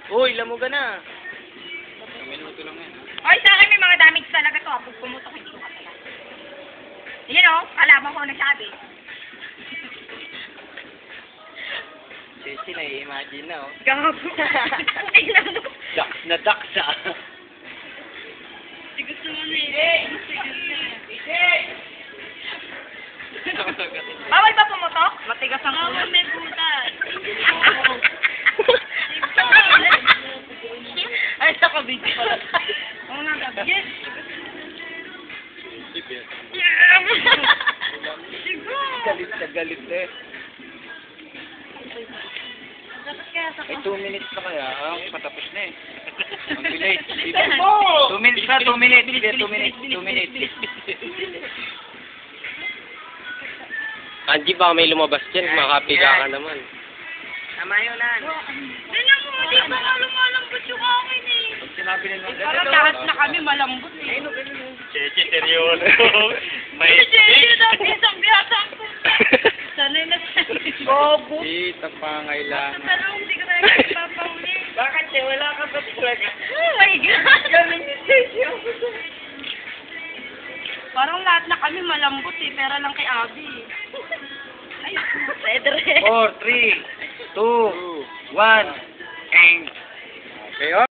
Uy, lamugan na. Minuto lang yan, ha? Oy, sa akin may mga damage talaga to. Pag pumutok, hindi ko kapala. Yan o, kalaban ko nagsabi. Chechi, na-imagine na, oh. Gago. Tingnan mo. Ducks na ducks, ah. Sigus naman eh. Bawal ba pumutok? Matigas ang ulo. Bawal may butas. Ay, sa kabiti pala. Oo nga, gabi. Yes. Galit na galit eh. Ay, 2 minutes na kaya. Patapos na eh. Ang bilis. 2 minutes na, 2 minutes. 2 minutes. 2 minutes. Angie, baka may lumabas dyan. Makapiga ka naman. Tama yun, Nan. Tingnan mo, di ba nga lumalambot yung akin eh. Pag sinabi nila, Parang lahat na kami malambot eh. Chechi, seryoso. Chechi, dati isang biyata ko. Sanay na sanay. Bobo. Kita pangailangan. Pero hindi ko tayo nagpapahuli. bakit eh? Wala ka ba talaga? Oh my God. Galing ni Chechi. Parang lahat na kami malambot eh. Pera lang kay Abby. Ay, Pedro. 4, 3, 2, 1. Okay,